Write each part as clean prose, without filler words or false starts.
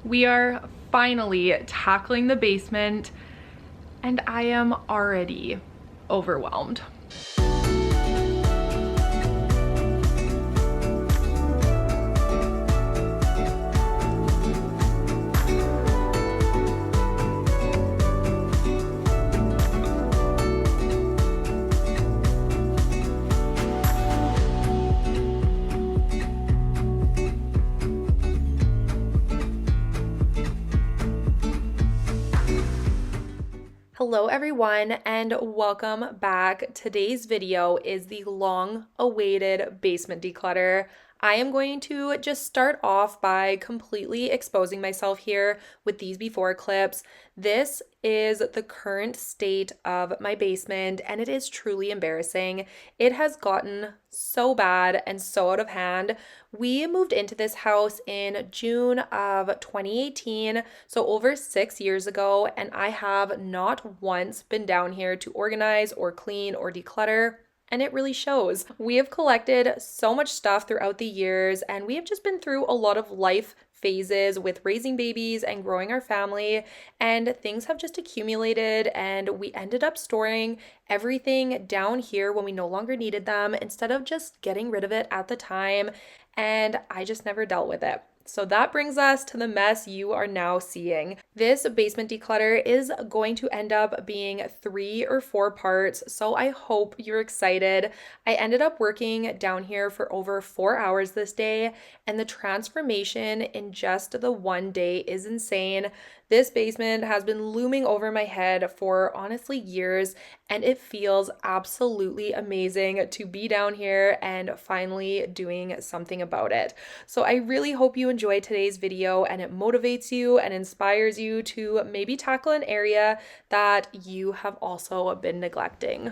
We are finally tackling the basement, and I am already overwhelmed. Hello everyone and welcome back. Today's video is the long-awaited basement declutter. I am going to just start off by completely exposing myself here with these before clips. This is the current state of my basement and it is truly embarrassing. It has gotten so bad and so out of hand. We moved into this house in June of 2018, so over 6 years ago, and I have not once been down here to organize or clean or declutter. And it really shows. We have collected so much stuff throughout the years, and we have just been through a lot of life phases with raising babies and growing our family, and things have just accumulated, and we ended up storing everything down here when we no longer needed them instead of just getting rid of it at the time, and I just never dealt with it. So that brings us to the mess you are now seeing. This basement declutter is going to end up being 3 or 4 parts, so I hope you're excited. I ended up working down here for over 4 hours this day, and the transformation in just the one day is insane. This basement has been looming over my head for honestly years, and it feels absolutely amazing to be down here and finally doing something about it. So I really hope you enjoy today's video and it motivates you and inspires you to maybe tackle an area that you have also been neglecting.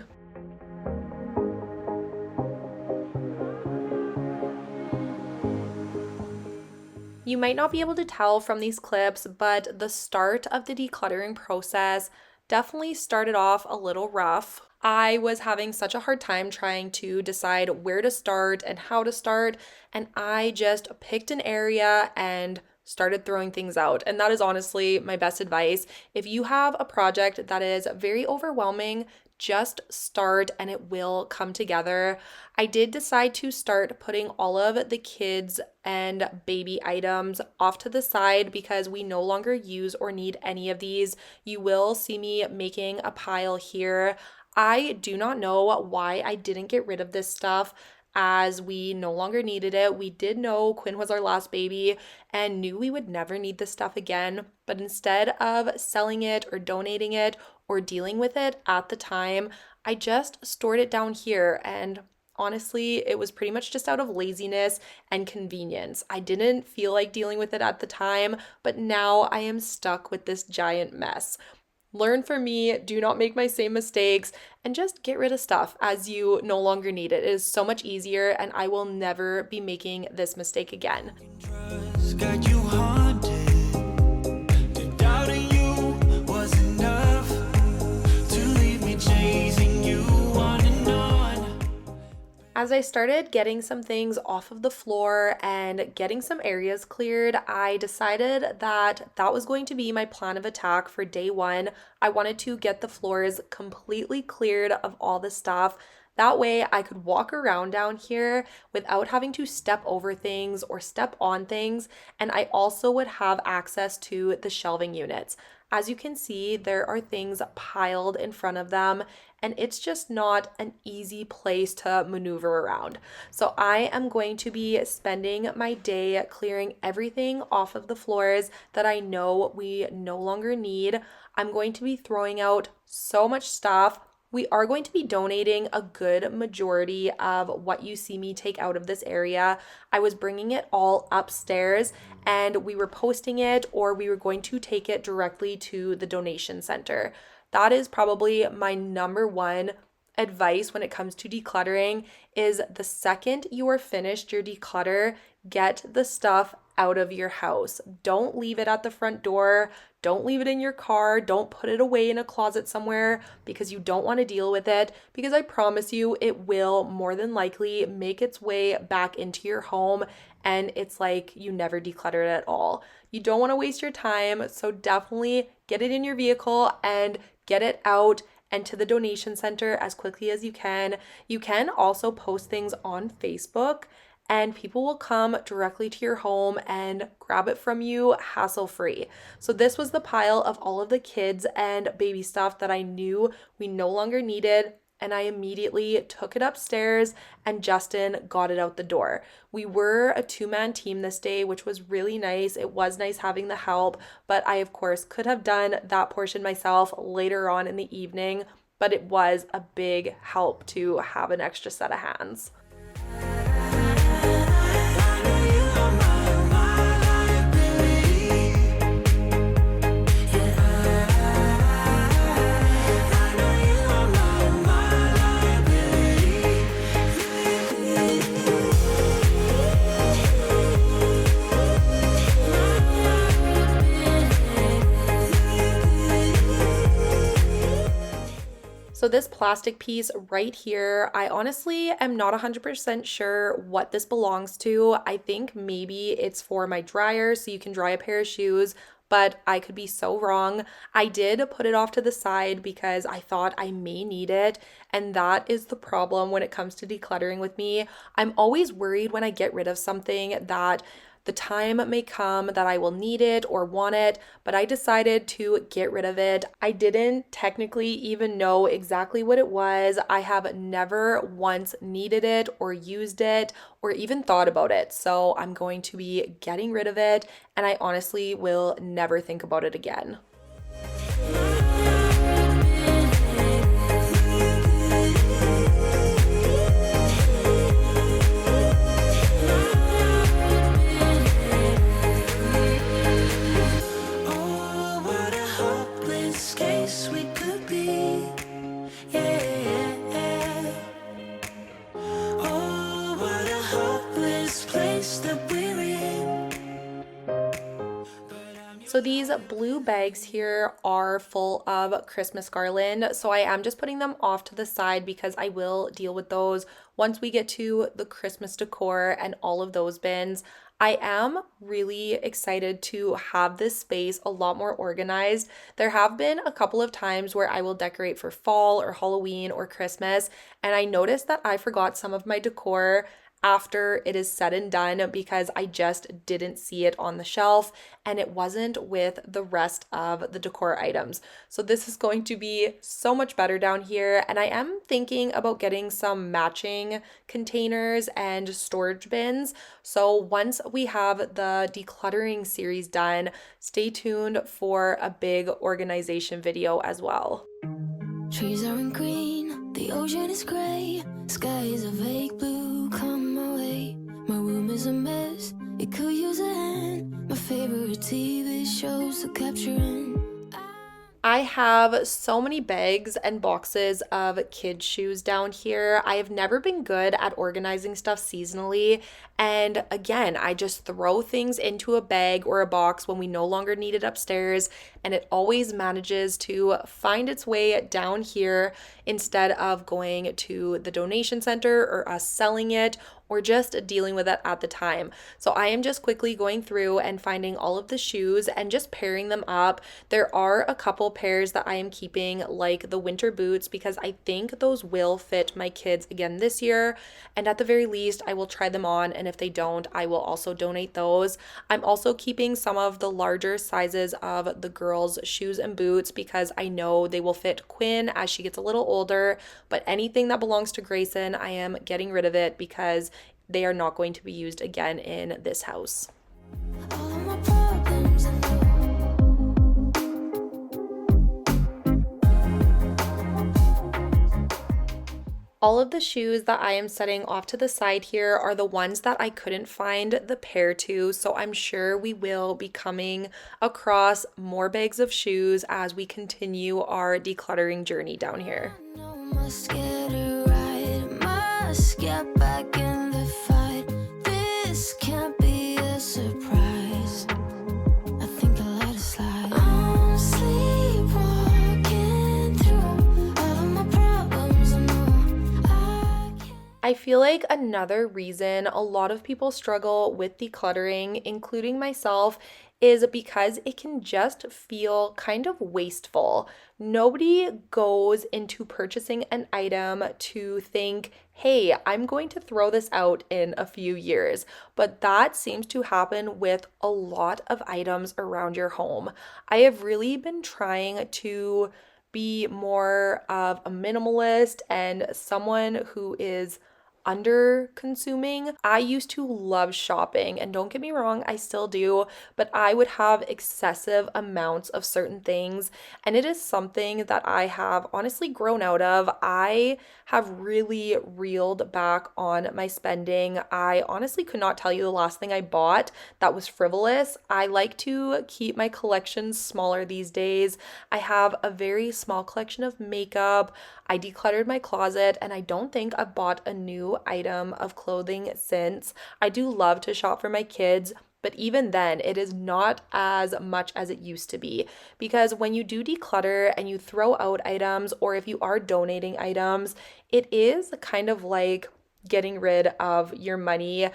You might not be able to tell from these clips, but the start of the decluttering process definitely started off a little rough. I was having such a hard time trying to decide where to start and how to start, and I just picked an area and started throwing things out. And that is honestly my best advice. If you have a project that is very overwhelming, just start and it will come together. I did decide to start putting all of the kids and baby items off to the side because we no longer use or need any of these. You will see me making a pile here. I do not know why I didn't get rid of this stuff as we no longer needed it. We did know Quinn was our last baby and knew we would never need this stuff again, but instead of selling it or donating it or dealing with it at the time, I just stored it down here, and honestly, it was pretty much just out of laziness and convenience. I didn't feel like dealing with it at the time, but now I am stuck with this giant mess. Learn from me, do not make my same mistakes, and just get rid of stuff as you no longer need it. It is so much easier, and I will never be making this mistake again. Got you haunted. The doubting you was enough to leave me chasing you on and on. As I started getting some things off of the floor and getting some areas cleared, I decided that that was going to be my plan of attack for day one. I wanted to get the floors completely cleared of all the stuff. That way I could walk around down here without having to step over things or step on things, and I also would have access to the shelving units. As you can see, there are things piled in front of them, and it's just not an easy place to maneuver around. So I am going to be spending my day clearing everything off of the floors that I know we no longer need. I'm going to be throwing out so much stuff. We are going to be donating a good majority of what you see me take out of this area. I was bringing it all upstairs and we were posting it, or we were going to take it directly to the donation center. That is probably my number one advice when it comes to decluttering is the second you are finished your declutter, get the stuff out of your house. Don't leave it at the front door. Don't leave it in your car. Don't put it away in a closet somewhere because you don't want to deal with it, because I promise you it will more than likely make its way back into your home and it's like you never decluttered at all. You don't want to waste your time, so definitely get it in your vehicle and get it out and to the donation center as quickly as you can. You can also post things on Facebook and people will come directly to your home and grab it from you hassle-free. So this was the pile of all of the kids and baby stuff that I knew we no longer needed, and I immediately took it upstairs and Justin got it out the door. We were a two-man team this day, which was really nice. It was nice having the help, but I of course could have done that portion myself later on in the evening, but it was a big help to have an extra set of hands. So this plastic piece right here, I honestly am not 100% sure what this belongs to. I think maybe it's for my dryer so you can dry a pair of shoes, but I could be so wrong. I did put it off to the side because I thought I may need it, and that is the problem when it comes to decluttering with me. I'm always worried when I get rid of something that the time may come that I will need it or want it, but I decided to get rid of it. I didn't technically even know exactly what it was. I have never once needed it or used it or even thought about it. So I'm going to be getting rid of it, and I honestly will never think about it again. So these blue bags here are full of Christmas garland. So I am just putting them off to the side because I will deal with those once we get to the Christmas decor and all of those bins. I am really excited to have this space a lot more organized. There have been a couple of times where I will decorate for fall or Halloween or Christmas, and I noticed that I forgot some of my decor after it is said and done because I just didn't see it on the shelf and it wasn't with the rest of the decor items. So this is going to be so much better down here, and I am thinking about getting some matching containers and storage bins. So once we have the decluttering series done, stay tuned for a big organization video as well. Trees aren't green, the ocean is gray, sky is a vague blue, come my way. My room is a mess, it could use a hand. My favorite TV shows to capture in. I have so many bags and boxes of kids' shoes down here. I have never been good at organizing stuff seasonally. And again, I just throw things into a bag or a box when we no longer need it upstairs, and it always manages to find its way down here instead of going to the donation center or us selling it or just dealing with it at the time. So I am just quickly going through and finding all of the shoes and just pairing them up. There are a couple pairs that I am keeping, like the winter boots, because I think those will fit my kids again this year. And at the very least, I will try them on, and if they don't, I will also donate those. I'm also keeping some of the larger sizes of the girls' shoes and boots because I know they will fit Quinn as she gets a little older, but anything that belongs to Grayson, I am getting rid of it because they are not going to be used again in this house. All of the shoes that I am setting off to the side here are the ones that I couldn't find the pair to, so I'm sure we will be coming across more bags of shoes as we continue our decluttering journey down here. Get back in the fight. This can't be I feel like another reason a lot of people struggle with decluttering, including myself, is because it can just feel kind of wasteful. Nobody goes into purchasing an item to think, hey, I'm going to throw this out in a few years. But that seems to happen with a lot of items around your home. I have really been trying to be more of a minimalist and someone who is under consuming. I used to love shopping, and don't get me wrong, I still do, but I would have excessive amounts of certain things, and it is something that I have honestly grown out of. I have really reeled back on my spending. I honestly could not tell you the last thing I bought that was frivolous. I like to keep my collections smaller these days. I have a very small collection of makeup. I decluttered my closet, and I don't think I've bought a new item of clothing since. I do love to shop for my kids, but even then, it is not as much as it used to be, because when you do declutter and you throw out items, or if you are donating items, it is kind of like getting rid of your money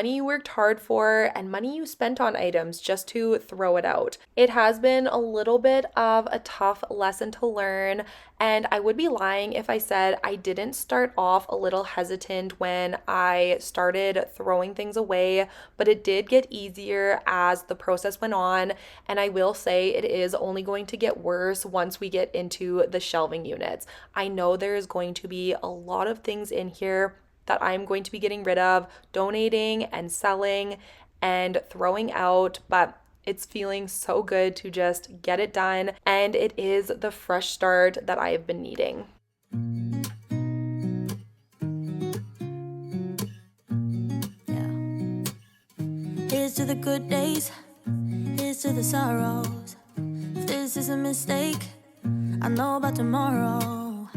you worked hard for and money you spent on items just to throw it out. It has been a little bit of a tough lesson to learn, and I would be lying if I said I didn't start off a little hesitant when I started throwing things away, but it did get easier as the process went on, and I will say it is only going to get worse once we get into the shelving units. I know there is going to be a lot of things in here that I'm going to be getting rid of, donating and selling and throwing out, but it's feeling so good to just get it done, and it is the fresh start that I have been needing. Yeah. Here's to the good days, here's to the sorrows. If this is a mistake, I know about tomorrow.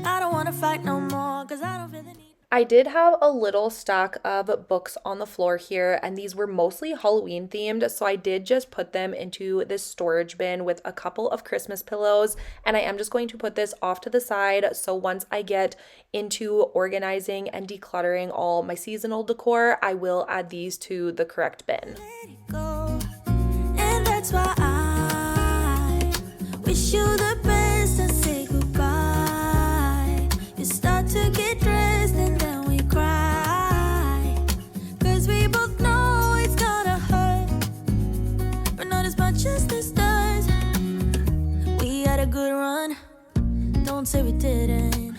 I don't wanna fight no more, cause I don't feel the need. I did have a little stack of books on the floor here, and these were mostly Halloween themed, so I did just put them into this storage bin with a couple of Christmas pillows, and I am just going to put this off to the side, so once I get into organizing and decluttering all my seasonal decor, I will add these to the correct bin. Let it go, and that's why I wish you the best and say goodbye. You start to get dressed and then we cry, cause we both know it's gonna hurt, but not as much as this does. We had a good run, don't say we didn't.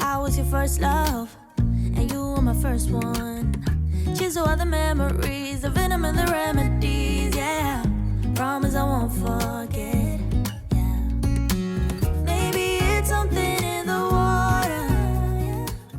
I was your first love, and you were my first one. Cheers to all the memories, the venom and the remedies, yeah. Promise I won't forget, yeah. Maybe it's something in the water,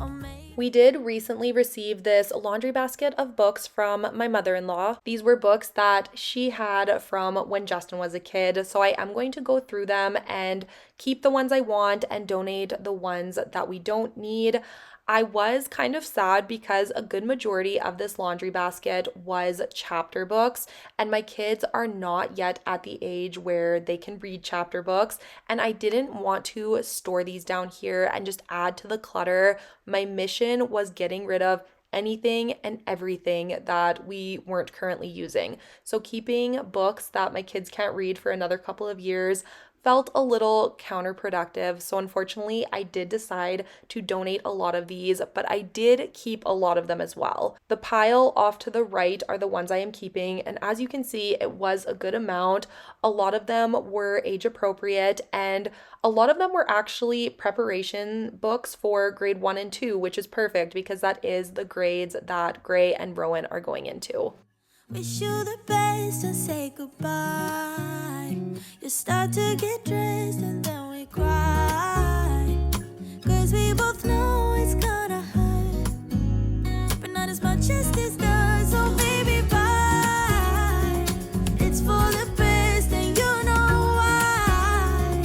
or maybe. We did recently receive this laundry basket of books from my mother-in-law. These were books that she had from when Justin was a kid, so I am going to go through them and keep the ones I want and donate the ones that we don't need. I was kind of sad because a good majority of this laundry basket was chapter books, and my kids are not yet at the age where they can read chapter books, and I didn't want to store these down here and just add to the clutter. My mission was getting rid of anything and everything that we weren't currently using. So keeping books that my kids can't read for another couple of years felt a little counterproductive. So unfortunately, I did decide to donate a lot of these, but I did keep a lot of them as well. The pile off to the right are the ones I am keeping, and as you can see, it was a good amount. A lot of them were age appropriate, and a lot of them were actually preparation books for grade 1 and 2, which is perfect because that is the grades that Gray and Rowan are going into. Wish you the best and say goodbye. You start to get dressed and then we cry, cause we both know it's gonna hurt, but not as much as this does. So baby, bye. It's for the best and you know why.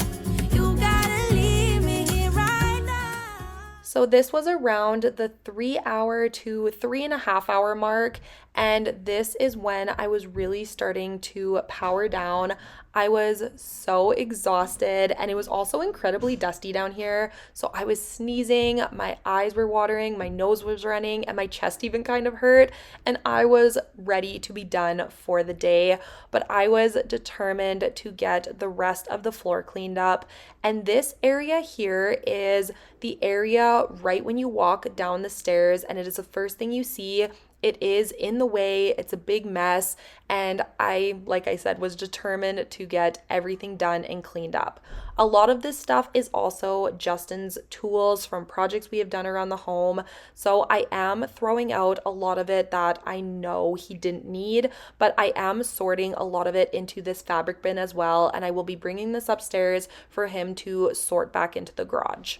You gotta leave me here right now. So this was around the 3 hour to 3.5 hour mark, And this is when I was really starting to power down. I was so exhausted, and it was also incredibly dusty down here. So I was sneezing, my eyes were watering, my nose was running, and my chest even kind of hurt. And I was ready to be done for the day, but I was determined to get the rest of the floor cleaned up. And this area here is the area right when you walk down the stairs, and it is the first thing you see. It is in the way, it's a big mess, and I, like I said, was determined to get everything done and cleaned up. A lot of this stuff is also Justin's tools from projects we have done around the home, so I am throwing out a lot of it that I know he didn't need, but I am sorting a lot of it into this fabric bin as well, and I will be bringing this upstairs for him to sort back into the garage.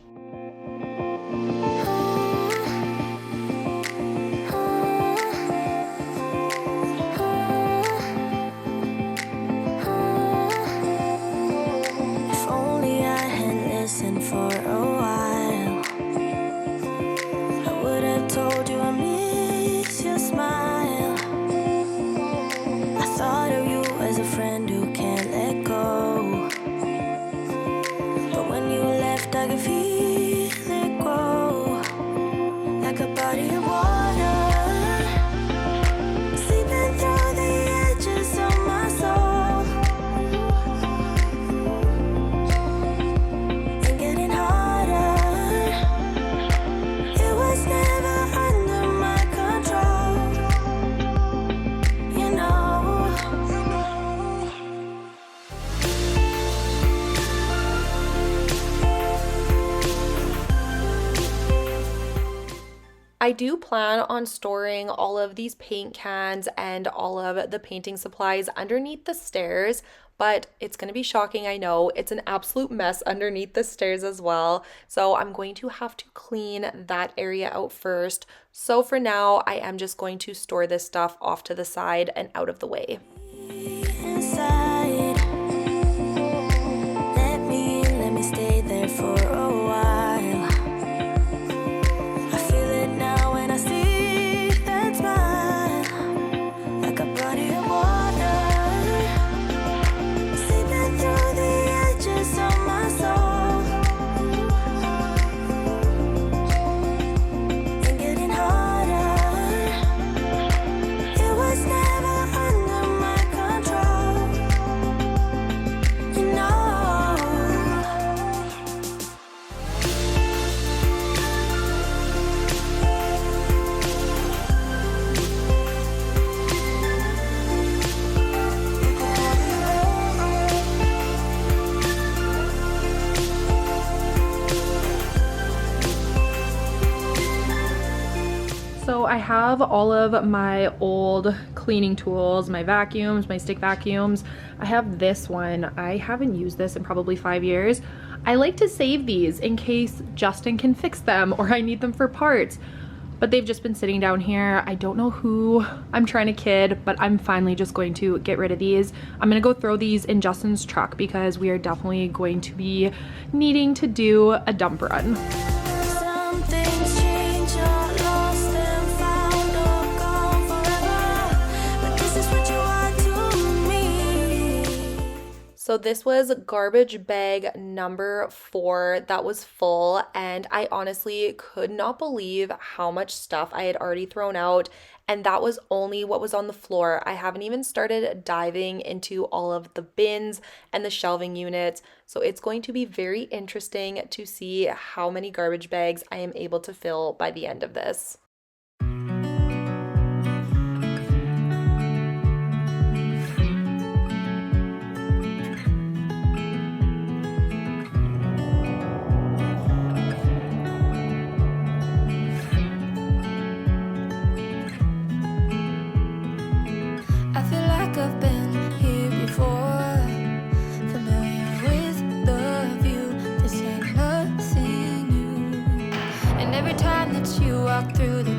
For a while, I would have told you I miss your smile. I thought of you as a friend who can't let go, but when you left I could feel it grow, like a body of water, sleeping through the edges of my soul. I do plan on storing all of these paint cans and all of the painting supplies underneath the stairs, but it's going to be shocking, I know. It's an absolute mess underneath the stairs as well, so I'm going to have to clean that area out first. So for now, I am just going to store this stuff off to the side and out of the way. Inside, let me stay there for a while. So I have all of my old cleaning tools, my vacuums, my stick vacuums. I have this one. I haven't used this in probably 5 years. I like to save these in case Justin can fix them or I need them for parts, but they've just been sitting down here. I don't know who I'm trying to kid, but I'm finally just going to get rid of these. I'm gonna go throw these in Justin's truck because we are definitely going to be needing to do a dump run. So this was garbage bag number 4 that was full, and I honestly could not believe how much stuff I had already thrown out, and that was only what was on the floor. I haven't even started diving into all of the bins and the shelving units, so it's going to be very interesting to see how many garbage bags I am able to fill by the end of this. I've been here before, familiar with the view. This ain't nothing new, and every time that you walk through the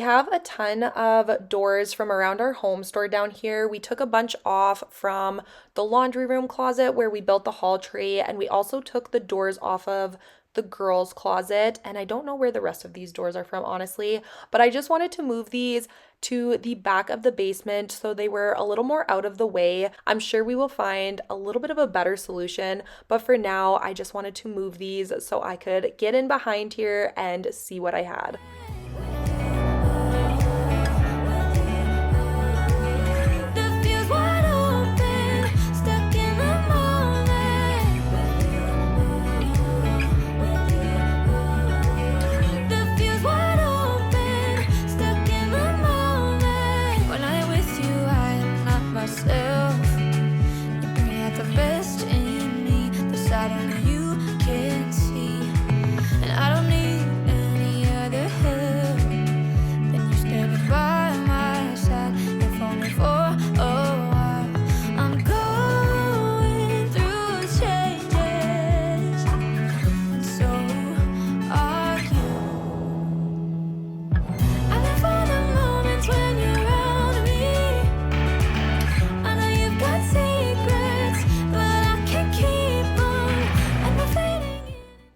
have a ton of doors from around our home store down here. We took a bunch off from the laundry room closet where we built the hall tree, and we also took the doors off of the girls' closet, and I don't know where the rest of these doors are from, honestly, but I just wanted to move these to the back of the basement so they were a little more out of the way. I'm sure we will find a little bit of a better solution, but for now, I just wanted to move these so I could get in behind here and see what I had.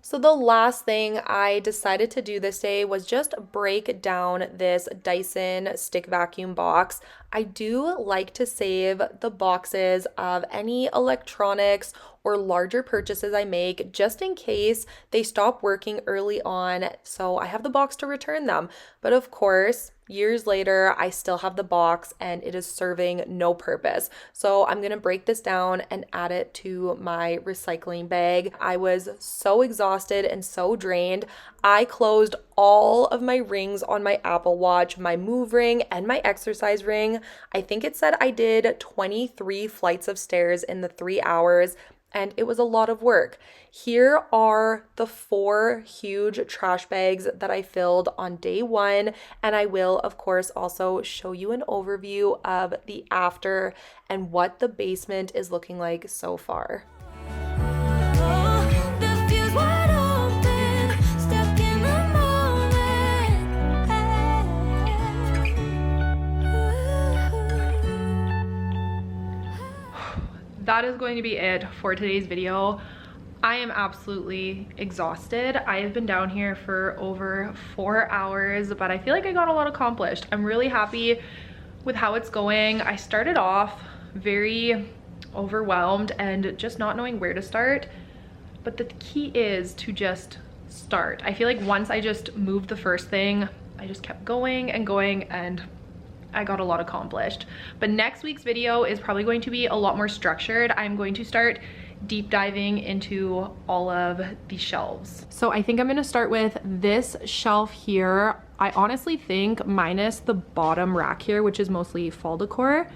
So the last thing I decided to do this day was just break down this Dyson stick vacuum box. I do like to save the boxes of any electronics or larger purchases I make just in case they stop working early on, so I have the box to return them. But of course, years later, I still have the box and it is serving no purpose. So I'm gonna break this down and add it to my recycling bag. I was so exhausted and so drained. I closed all of my rings on my Apple Watch, my move ring and my exercise ring. I think it said I did 23 flights of stairs in the 3 hours. And it was a lot of work. Here are the 4 huge trash bags that I filled on day 1, and I will, of course, also show you an overview of the after and what the basement is looking like so far. That is going to be it for today's video. I am absolutely exhausted. I have been down here for over 4 hours, but I feel like I got a lot accomplished. I'm really happy with how it's going. I started off very overwhelmed and just not knowing where to start, but the key is to just start. I feel like once I just moved the first thing, I just kept going and going, and I got a lot accomplished. But next week's video is probably going to be a lot more structured. I'm going to start deep diving into all of the shelves. So I think I'm gonna start with this shelf here. I honestly think, minus the bottom rack here, which is mostly fall decor,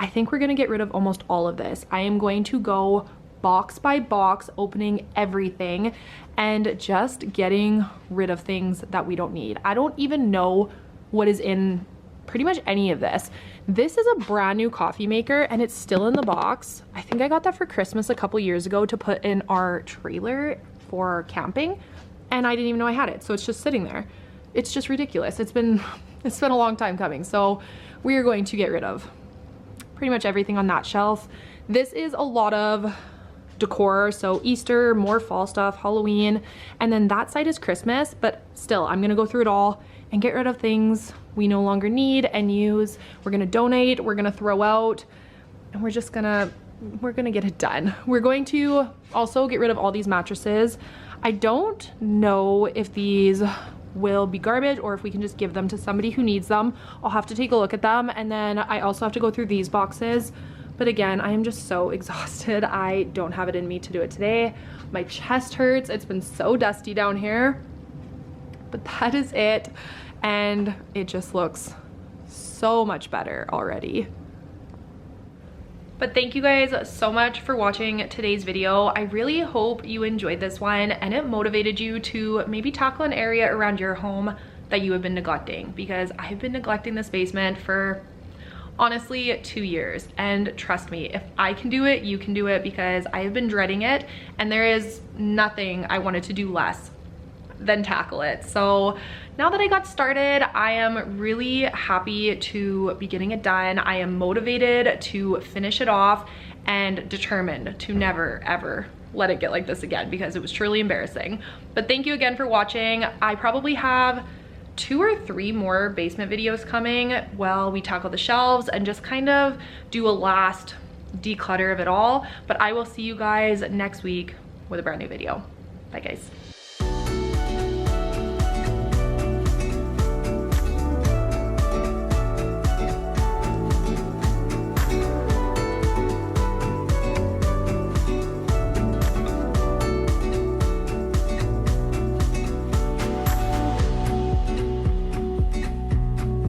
I think we're gonna get rid of almost all of this. I am going to go box by box, opening everything and just getting rid of things that we don't need. I don't even know what is in pretty much any of this. This is a brand new coffee maker and it's still in the box. I think I got that for Christmas a couple years ago to put in our trailer for camping, and I didn't even know I had it, so it's just sitting there. It's just ridiculous. It's been a long time coming. So we are going to get rid of pretty much everything on that shelf. This is a lot of decor, so Easter, more fall stuff, Halloween, and then that side is Christmas, but still I'm gonna go through it all and get rid of things we no longer need and use. We're gonna donate, we're gonna throw out, and we're gonna get it done. We're going to also get rid of all these mattresses. I don't know if these will be garbage or if we can just give them to somebody who needs them. I'll have to take a look at them, and then I also have to go through these boxes. But again, I am just so exhausted. I don't have it in me to do it today. My chest hurts. It's been so dusty down here. But that is it, and it just looks so much better already. But thank you guys so much for watching today's video. I really hope you enjoyed this one and it motivated you to maybe tackle an area around your home that you have been neglecting, because I have been neglecting this basement for honestly 2 years, and trust me, if I can do it, you can do it, because I have been dreading it and there is nothing I wanted to do less then tackle it. So now that I got started, I am really happy to be getting it done. I am motivated to finish it off and determined to never ever let it get like this again, because it was truly embarrassing. But thank you again for watching. I probably have 2 or 3 more basement videos coming while we tackle the shelves and just kind of do a last declutter of it all. But I will see you guys next week with a brand new video. Bye guys.